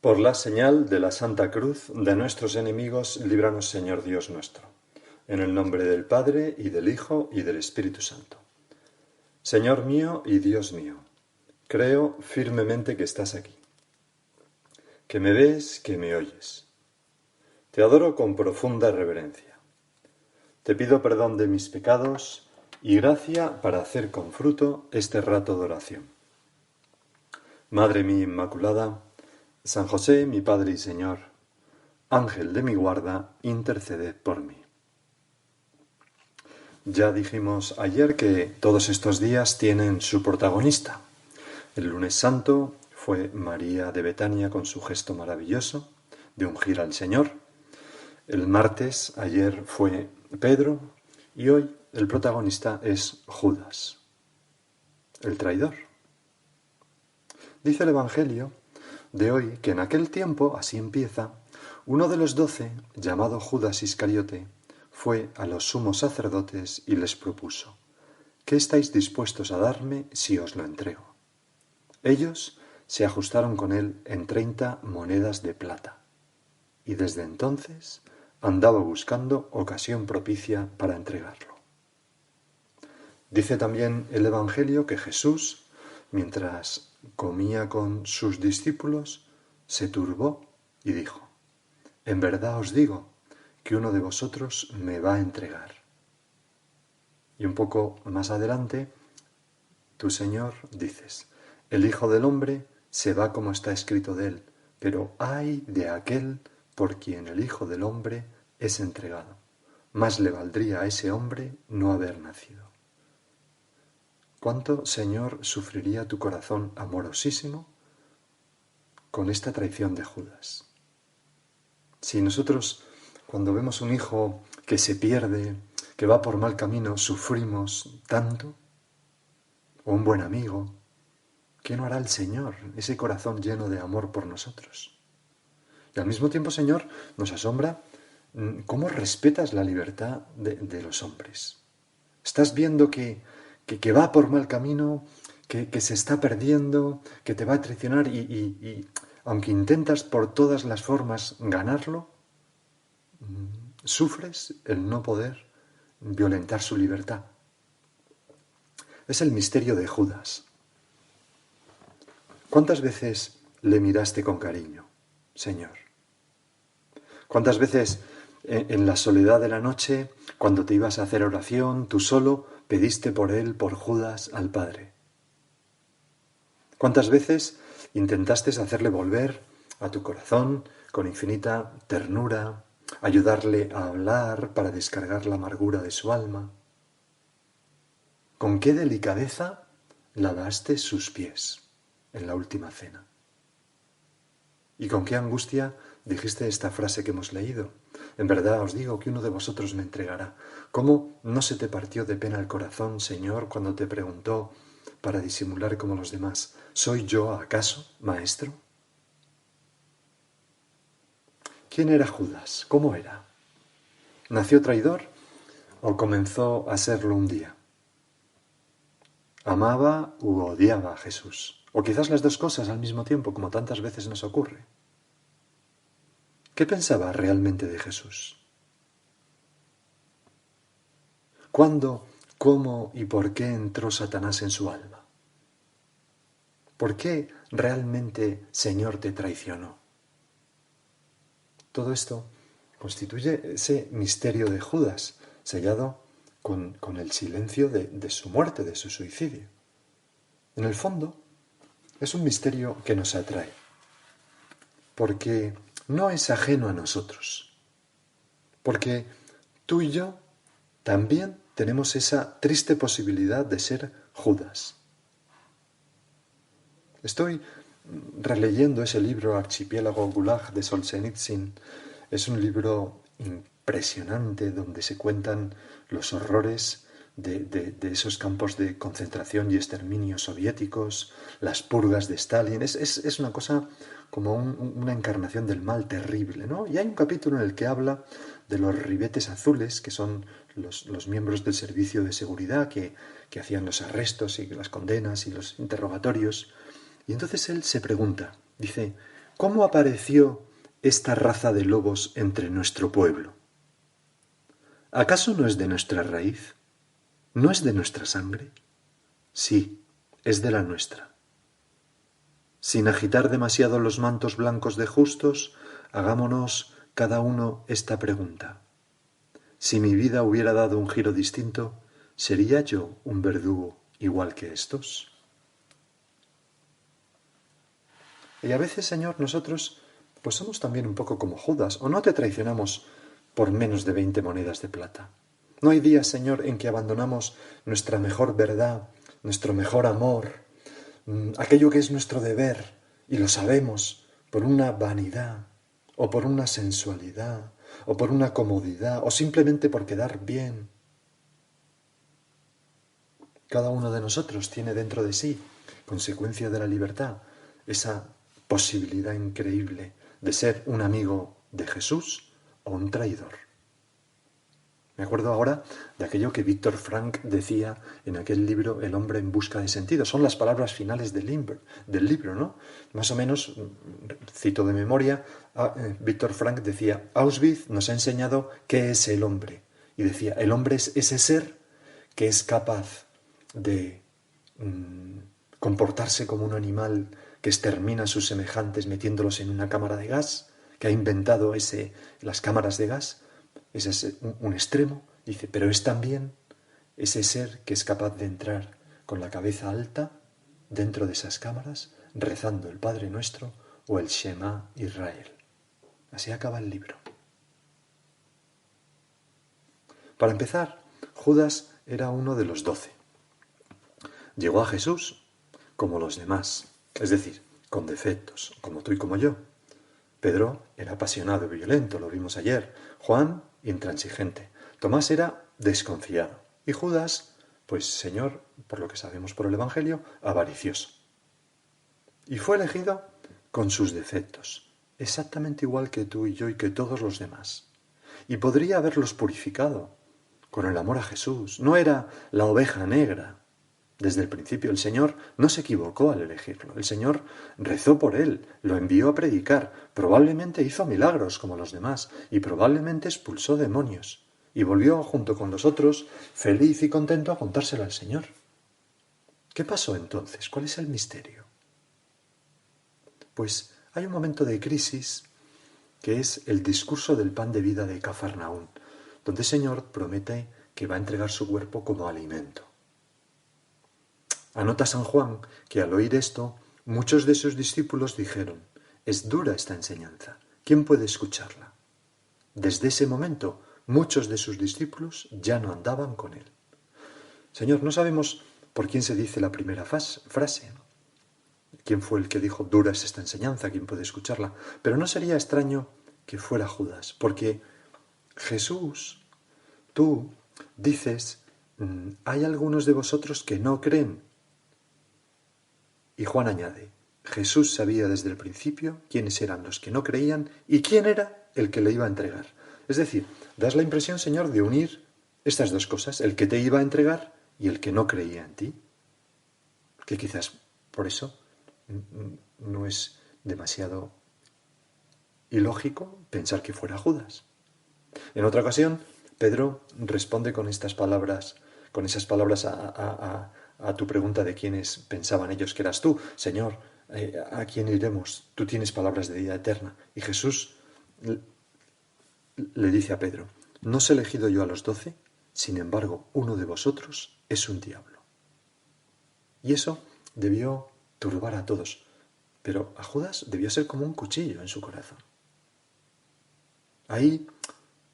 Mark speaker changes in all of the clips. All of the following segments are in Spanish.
Speaker 1: Por la señal de la Santa Cruz de nuestros enemigos, líbranos, Señor Dios nuestro. En el nombre del Padre, y del Hijo, y del Espíritu Santo. Señor mío y Dios mío, creo firmemente que estás aquí, que me ves, que me oyes. Te adoro con profunda reverencia. Te pido perdón de mis pecados y gracia para hacer con fruto este rato de oración. Madre mía Inmaculada, San José, mi Padre y Señor, Ángel de mi guarda, interceded por mí. Ya dijimos ayer que todos estos días tienen su protagonista. El lunes santo fue María de Betania con su gesto maravilloso de ungir al Señor. El martes, ayer, fue Pedro y hoy el protagonista es Judas, el traidor. Dice el Evangelio de hoy que en aquel tiempo, así empieza, uno de los 12, llamado Judas Iscariote, fue a los sumos sacerdotes y les propuso: ¿qué estáis dispuestos a darme si os lo entrego? Ellos se ajustaron con él en 30 monedas de plata, y desde entonces andaba buscando ocasión propicia para entregarlo. Dice también el Evangelio que Jesús, mientras comía con sus discípulos, se turbó y dijo: en verdad os digo que uno de vosotros me va a entregar. Y un poco más adelante, tú, Señor, dices: el Hijo del Hombre se va como está escrito de él, pero ay de aquel por quien el Hijo del Hombre es entregado. Más le valdría a ese hombre no haber nacido. ¿Cuánto, Señor, sufriría tu corazón amorosísimo con esta traición de Judas? Si nosotros, cuando vemos un hijo que se pierde, que va por mal camino, sufrimos tanto, o un buen amigo, ¿qué no hará el Señor, ese corazón lleno de amor por nosotros? Y al mismo tiempo, Señor, nos asombra cómo respetas la libertad de los hombres. Estás viendo que va por mal camino, que se está perdiendo, que te va a traicionar y aunque intentas por todas las formas ganarlo, sufres el no poder violentar su libertad. Es el misterio de Judas. ¿Cuántas veces le miraste con cariño, Señor? ¿Cuántas veces en la soledad de la noche, cuando te ibas a hacer oración, tú solo pediste por él, por Judas, al Padre? ¿Cuántas veces intentaste hacerle volver a tu corazón con infinita ternura, ayudarle a hablar para descargar la amargura de su alma? ¿Con qué delicadeza lavaste sus pies en la última cena? ¿Y con qué angustia dijiste esta frase que hemos leído? En verdad os digo que uno de vosotros me entregará. ¿Cómo no se te partió de pena el corazón, Señor, cuando te preguntó, para disimular como los demás: ¿soy yo acaso, maestro? ¿Quién era Judas? ¿Cómo era? ¿Nació traidor o comenzó a serlo un día? ¿Amaba u odiaba a Jesús? O quizás las dos cosas al mismo tiempo, como tantas veces nos ocurre. ¿Qué pensaba realmente de Jesús? ¿Cuándo, cómo y por qué entró Satanás en su alma? ¿Por qué realmente, Señor, te traicionó? Todo esto constituye ese misterio de Judas, sellado con el silencio de su muerte, de su suicidio. En el fondo, es un misterio que nos atrae, porque no es ajeno a nosotros, porque tú y yo también tenemos esa triste posibilidad de ser Judas. Estoy releyendo ese libro Archipiélago Gulag de Solzhenitsyn. Es un libro impresionante donde se cuentan los horrores de esos campos de concentración y exterminio soviéticos, las purgas de Stalin. Es una cosa como una encarnación del mal terrible, ¿no? Y hay un capítulo en el que habla de los ribetes azules, que son los miembros del servicio de seguridad que hacían los arrestos y las condenas y los interrogatorios. Y entonces él se pregunta, dice: ¿Cómo apareció esta raza de lobos entre nuestro pueblo? ¿Acaso no es de nuestra raíz? ¿No es de nuestra sangre? Sí, es de la nuestra. Sin agitar demasiado los mantos blancos de justos, hagámonos cada uno esta pregunta. Si mi vida hubiera dado un giro distinto, ¿sería yo un verdugo igual que estos? Y a veces, Señor, nosotros pues somos también un poco como Judas, o no te traicionamos por menos de 20 monedas de plata. No hay días, Señor, en que abandonamos nuestra mejor verdad, nuestro mejor amor, aquello que es nuestro deber, y lo sabemos, por una vanidad, o por una sensualidad, o por una comodidad, o simplemente por quedar bien. Cada uno de nosotros tiene dentro de sí, consecuencia de la libertad, esa posibilidad increíble de ser un amigo de Jesús o un traidor. Me acuerdo ahora de aquello que Víctor Frank decía en aquel libro El hombre en busca de sentido. Son las palabras finales del libro, ¿no? Más o menos, cito de memoria, Víctor Frank decía, Auschwitz nos ha enseñado qué es el hombre. Y decía, el hombre es ese ser que es capaz de comportarse como un animal que extermina a sus semejantes metiéndolos en una cámara de gas, que ha inventado las cámaras de gas. Ese es un extremo, dice, pero es también ese ser que es capaz de entrar con la cabeza alta dentro de esas cámaras, rezando el Padre Nuestro o el Shema Israel. Así acaba el libro. Para empezar, Judas era uno de los 12. Llegó a Jesús como los demás, es decir, con defectos, como tú y como yo. Pedro era apasionado y violento, lo vimos ayer. Juan, intransigente. Tomás era desconfiado. Y Judas, pues Señor, por lo que sabemos por el Evangelio, avaricioso. Y fue elegido con sus defectos, exactamente igual que tú y yo y que todos los demás. Y podría haberlos purificado con el amor a Jesús. No era la oveja negra. Desde el principio el Señor no se equivocó al elegirlo. El Señor rezó por él, lo envió a predicar, probablemente hizo milagros como los demás y probablemente expulsó demonios. Y volvió junto con los otros, feliz y contento, a contárselo al Señor. ¿Qué pasó entonces? ¿Cuál es el misterio? Pues hay un momento de crisis que es el discurso del pan de vida de Cafarnaún, donde el Señor promete que va a entregar su cuerpo como alimento. Anota San Juan que al oír esto, muchos de sus discípulos dijeron, es dura esta enseñanza, ¿quién puede escucharla? Desde ese momento, muchos de sus discípulos ya no andaban con él. Señor, no sabemos por quién se dice la primera frase. ¿Quién fue el que dijo, dura es esta enseñanza, quién puede escucharla? Pero no sería extraño que fuera Judas, porque Jesús, tú dices, hay algunos de vosotros que no creen. Y Juan añade, Jesús sabía desde el principio quiénes eran los que no creían y quién era el que le iba a entregar. Es decir, das la impresión, Señor, de unir estas dos cosas, el que te iba a entregar y el que no creía en ti. Que quizás por eso no es demasiado ilógico pensar que fuera Judas. En otra ocasión, Pedro responde con estas palabras, con esas palabras a tu pregunta de quiénes pensaban ellos que eras tú. Señor, ¿a quién iremos? Tú tienes palabras de vida eterna. Y Jesús le dice a Pedro, ¿no os he elegido yo a los 12? Sin embargo, uno de vosotros es un diablo. Y eso debió turbar a todos, pero a Judas debió ser como un cuchillo en su corazón. Ahí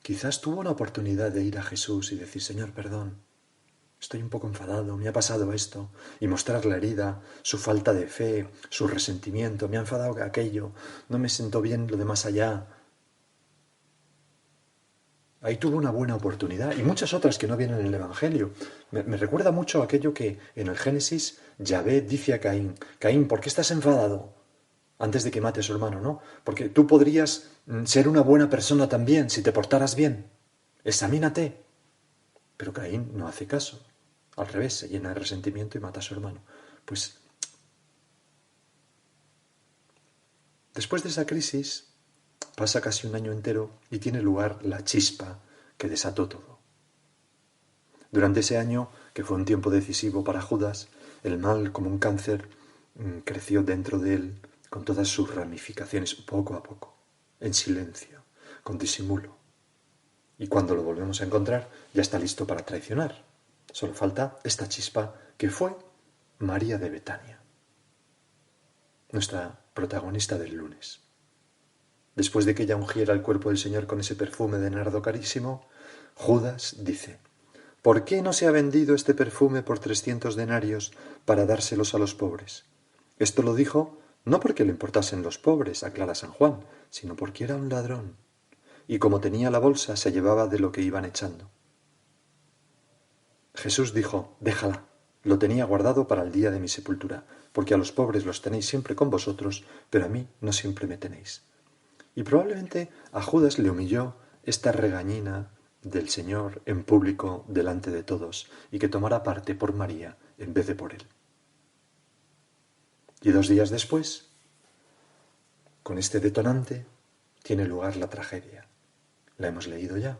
Speaker 1: quizás tuvo una oportunidad de ir a Jesús y decir, Señor, perdón, estoy un poco enfadado, me ha pasado esto, y mostrar la herida, su falta de fe, su resentimiento, me ha enfadado aquello, no me siento bien lo de más allá. Ahí tuvo una buena oportunidad, y muchas otras que no vienen en el Evangelio. Me recuerda mucho aquello que en el Génesis Yahvé dice a Caín, Caín, ¿por qué estás enfadado? Antes de que mate a su hermano, ¿no? Porque tú podrías ser una buena persona también si te portaras bien. Examínate. Pero Caín no hace caso. Al revés, se llena de resentimiento y mata a su hermano. Pues Después de esa crisis, pasa casi un año entero y tiene lugar la chispa que desató todo. Durante ese año, que fue un tiempo decisivo para Judas, el mal, como un cáncer, creció dentro de él con todas sus ramificaciones, poco a poco, en silencio, con disimulo. Y cuando lo volvemos a encontrar, ya está listo para traicionar. Solo falta esta chispa que fue María de Betania, nuestra protagonista del lunes. Después de que ella ungiera el cuerpo del Señor con ese perfume de nardo carísimo, Judas dice: ¿por qué no se ha vendido este perfume por 300 denarios para dárselos a los pobres? Esto lo dijo no porque le importasen los pobres, aclara San Juan, sino porque era un ladrón. Y como tenía la bolsa, se llevaba de lo que iban echando. Jesús dijo: déjala, lo tenía guardado para el día de mi sepultura, porque a los pobres los tenéis siempre con vosotros, pero a mí no siempre me tenéis. Y probablemente a Judas le humilló esta regañina del Señor en público delante de todos, y que tomara parte por María en vez de por él. Y 2 días después, con este detonante, tiene lugar la tragedia. La hemos leído ya.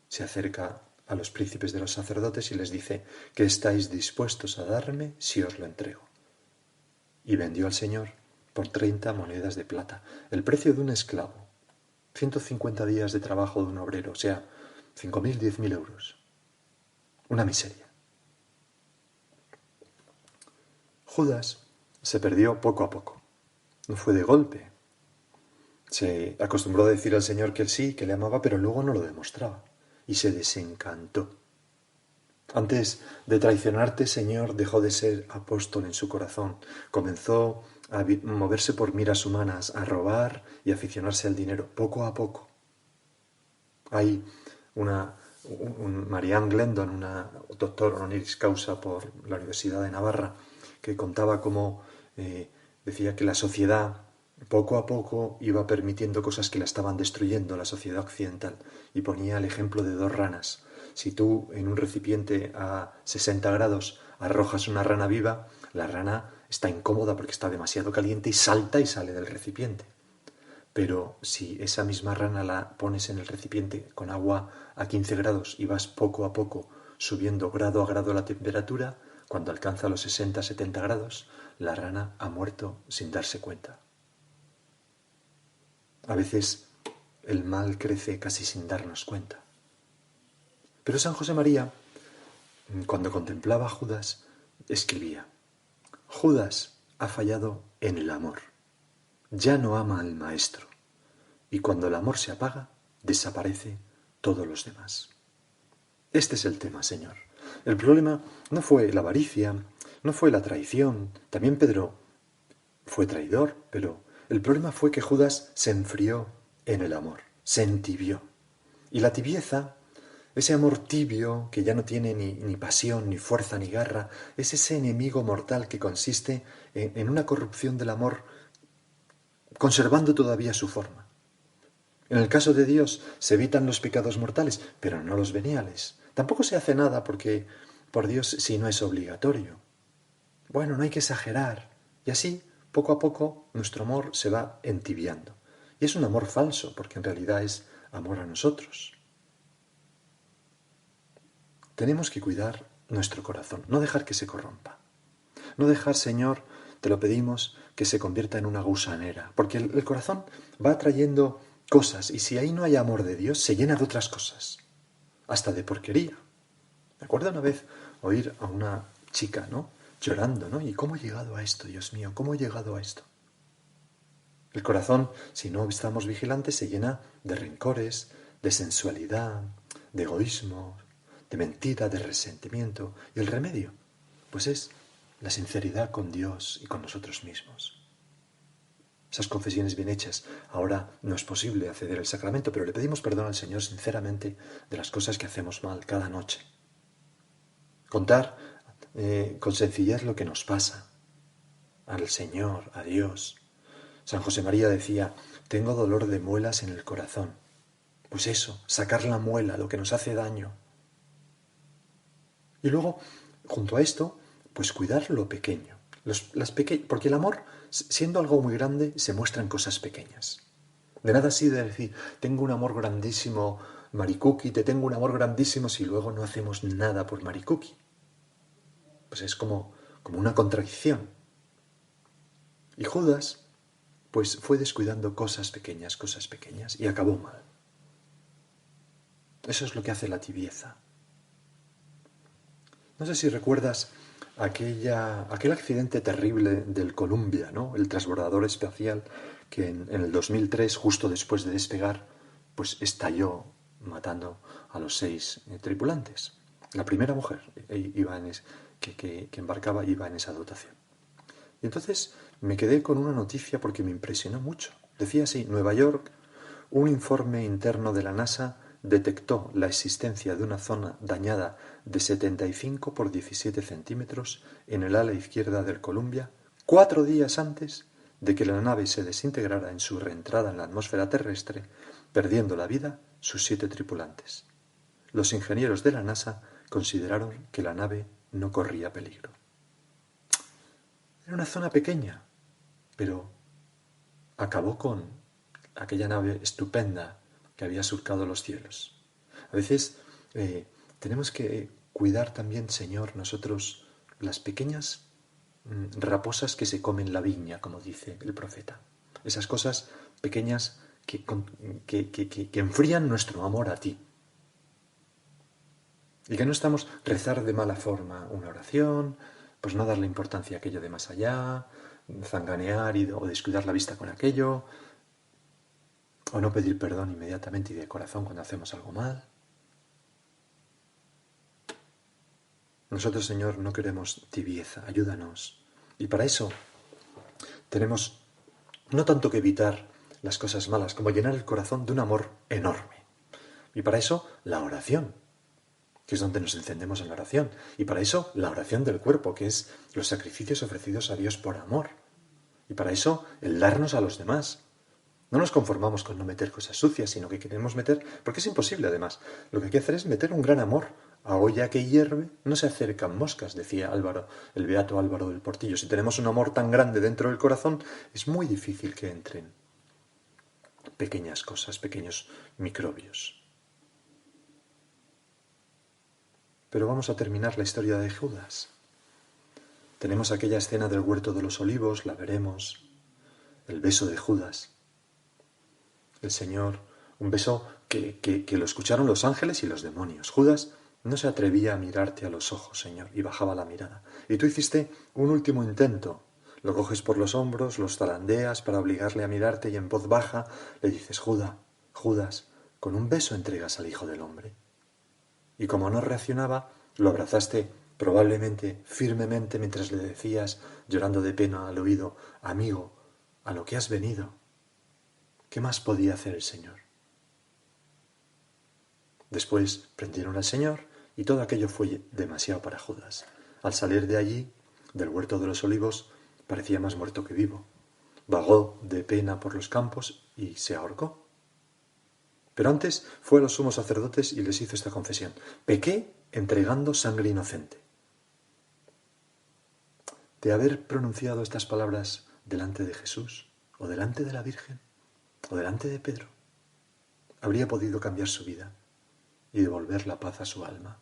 Speaker 1: Se acerca a los príncipes de los sacerdotes y les dice: ¿qué estáis dispuestos a darme si os lo entrego? Y vendió al Señor por 30 monedas de plata, el precio de un esclavo. 150 días de trabajo de un obrero, o sea, 5.000, 10.000 euros. Una miseria. Judas se perdió poco a poco. No fue de golpe. Se acostumbró a decir al Señor que él sí, que le amaba, pero luego no lo demostraba. Y se desencantó. Antes de traicionarte, Señor, dejó de ser apóstol en su corazón. Comenzó a moverse por miras humanas, a robar y aficionarse al dinero, poco a poco. Hay Marianne Glendon, una doctora honoris causa por la Universidad de Navarra, que contaba cómo decía que la sociedad poco a poco iba permitiendo cosas que la estaban destruyendo, la sociedad occidental, y ponía el ejemplo de 2 ranas. Si tú en un recipiente a 60 grados arrojas una rana viva, la rana está incómoda porque está demasiado caliente y salta y sale del recipiente. Pero si esa misma rana la pones en el recipiente con agua a 15 grados y vas poco a poco subiendo grado a grado la temperatura, cuando alcanza los 60-70 grados, la rana ha muerto sin darse cuenta. A veces el mal crece casi sin darnos cuenta. Pero San José María, cuando contemplaba a Judas, escribía: Judas ha fallado en el amor. Ya no ama al Maestro. Y cuando el amor se apaga, desaparece todos los demás. Este es el tema, Señor. El problema no fue la avaricia, no fue la traición. También Pedro fue traidor, pero el problema fue que Judas se enfrió en el amor, se entibió. Y la tibieza, ese amor tibio que ya no tiene ni pasión, ni fuerza, ni garra, es ese enemigo mortal que consiste en una corrupción del amor conservando todavía su forma. En el caso de Dios se evitan los pecados mortales, pero no los veniales. Tampoco se hace nada porque por Dios si no es obligatorio. Bueno, no hay que exagerar. Y así, poco a poco, nuestro amor se va entibiando. Y es un amor falso, porque en realidad es amor a nosotros. Tenemos que cuidar nuestro corazón, no dejar que se corrompa. No dejar, Señor, te lo pedimos, que se convierta en una gusanera, porque el corazón va atrayendo cosas, y si ahí no hay amor de Dios, se llena de otras cosas, hasta de porquería. Me acuerdo una vez oír a una chica, ¿no?, llorando, ¿no? ¿Y cómo he llegado a esto, Dios mío? ¿Cómo he llegado a esto? El corazón, si no estamos vigilantes, se llena de rencores, de sensualidad, de egoísmo, de mentira, de resentimiento. ¿Y el remedio? Pues es la sinceridad con Dios y con nosotros mismos. Esas confesiones bien hechas. Ahora no es posible acceder al sacramento, pero le pedimos perdón al Señor sinceramente de las cosas que hacemos mal cada noche. Contar con sencillez lo que nos pasa al Señor, a Dios. San José María decía: tengo dolor de muelas en el corazón. Pues eso, sacar la muela, lo que nos hace daño. Y luego, junto a esto, pues cuidar lo pequeño. Porque el amor siendo algo muy grande, se muestran cosas pequeñas. De nada así de decir, tengo un amor grandísimo, Maricuki, te tengo un amor grandísimo, si luego no hacemos nada por Maricuki. Pues es como una contradicción. Y Judas, pues fue descuidando cosas pequeñas, y acabó mal. Eso es lo que hace la tibieza. No sé si recuerdas aquel accidente terrible del Columbia, ¿no? El transbordador espacial que en el 2003, justo después de despegar, pues estalló matando a los 6 tripulantes. La primera mujer que embarcaba iba en esa dotación. Y entonces me quedé con una noticia porque me impresionó mucho. Decía así: Nueva York, un informe interno de la NASA detectó la existencia de una zona dañada de 75 por 17 centímetros en el ala izquierda del Columbia 4 días antes de que la nave se desintegrara en su reentrada en la atmósfera terrestre, perdiendo la vida sus 7 tripulantes. Los ingenieros de la NASA consideraron que la nave no corría peligro. Era una zona pequeña, pero acabó con aquella nave estupenda que había surcado los cielos. A veces tenemos que cuidar también, Señor, nosotros las pequeñas raposas que se comen la viña, como dice el profeta. Esas cosas pequeñas que enfrían nuestro amor a ti. Y que no estamos rezar de mala forma una oración, pues no darle importancia a aquello de más allá, zanganear o descuidar la vista con aquello, o no pedir perdón inmediatamente y de corazón cuando hacemos algo mal. Nosotros, Señor, no queremos tibieza, ayúdanos. Y para eso tenemos no tanto que evitar las cosas malas, como llenar el corazón de un amor enorme. Y para eso la oración, que es donde nos encendemos en la oración. Y para eso la oración del cuerpo, que es los sacrificios ofrecidos a Dios por amor. Y para eso el darnos a los demás. No nos conformamos con no meter cosas sucias, sino que queremos meter, porque es imposible además. Lo que hay que hacer es meter un gran amor. A olla que hierve no se acercan moscas, decía Álvaro, el beato Álvaro del Portillo. Si tenemos un amor tan grande dentro del corazón, es muy difícil que entren pequeñas cosas, pequeños microbios. Pero vamos a terminar la historia de Judas. Tenemos aquella escena del huerto de los olivos, la veremos, el beso de Judas. El Señor, un beso que lo escucharon los ángeles y los demonios. Judas no se atrevía a mirarte a los ojos, Señor, y bajaba la mirada. Y tú hiciste un último intento. Lo coges por los hombros, los zarandeas para obligarle a mirarte y en voz baja le dices: Judas, con un beso entregas al Hijo del Hombre. Y como no reaccionaba, lo abrazaste probablemente firmemente mientras le decías, llorando de pena al oído: amigo, a lo que has venido. ¿Qué más podía hacer el Señor? Después prendieron al Señor y todo aquello fue demasiado para Judas. Al salir de allí, del huerto de los olivos, parecía más muerto que vivo. Vagó de pena por los campos y se ahorcó. Pero antes fue a los sumos sacerdotes y les hizo esta confesión: pequé entregando sangre inocente. De haber pronunciado estas palabras delante de Jesús, o delante de la Virgen, o delante de Pedro, habría podido cambiar su vida y devolver la paz a su alma.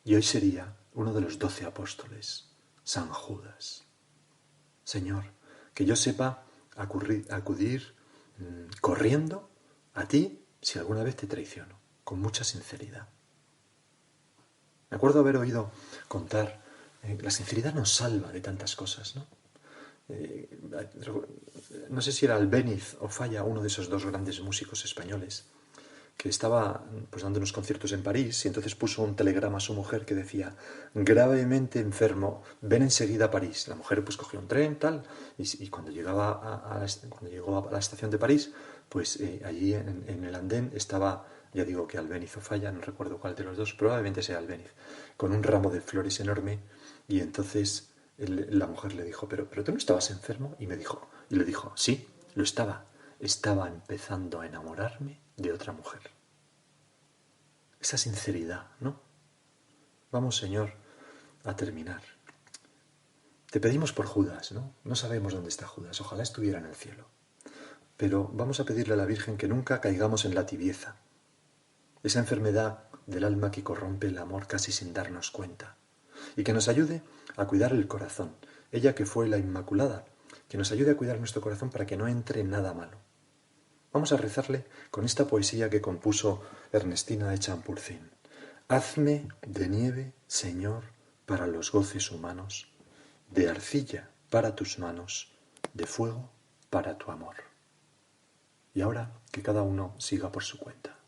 Speaker 1: Y hoy sería uno de los 12 apóstoles, San Judas. Señor, que yo sepa acudir corriendo a ti si alguna vez te traiciono, con mucha sinceridad. Me acuerdo haber oído contar, la sinceridad nos salva de tantas cosas, ¿no? No sé si era Albéniz o Falla, uno de esos dos grandes músicos españoles, que estaba pues dando unos conciertos en París y entonces puso un telegrama a su mujer que decía: gravemente enfermo, ven enseguida a París. La mujer pues cogió un tren, tal, y cuando llegó a la estación de París, pues allí en el andén estaba, ya digo que Albéniz o Falla, no recuerdo cuál de los dos, probablemente sea Albéniz, con un ramo de flores enorme, y entonces la mujer le dijo: pero tú no estabas enfermo. Y le dijo: sí, lo estaba empezando a enamorarme de otra mujer. Esa sinceridad, ¿no? Vamos, Señor, a terminar. Te pedimos por Judas, ¿no? No sabemos dónde está Judas, ojalá estuviera en el cielo. Pero vamos a pedirle a la Virgen que nunca caigamos en la tibieza, esa enfermedad del alma que corrompe el amor casi sin darnos cuenta, y que nos ayude a cuidar el corazón, ella que fue la Inmaculada, que nos ayude a cuidar nuestro corazón para que no entre nada malo. Vamos a rezarle con esta poesía que compuso Ernestina de Champurcín. Hazme de nieve, Señor, para los goces humanos, de arcilla para tus manos, de fuego para tu amor. Y ahora que cada uno siga por su cuenta.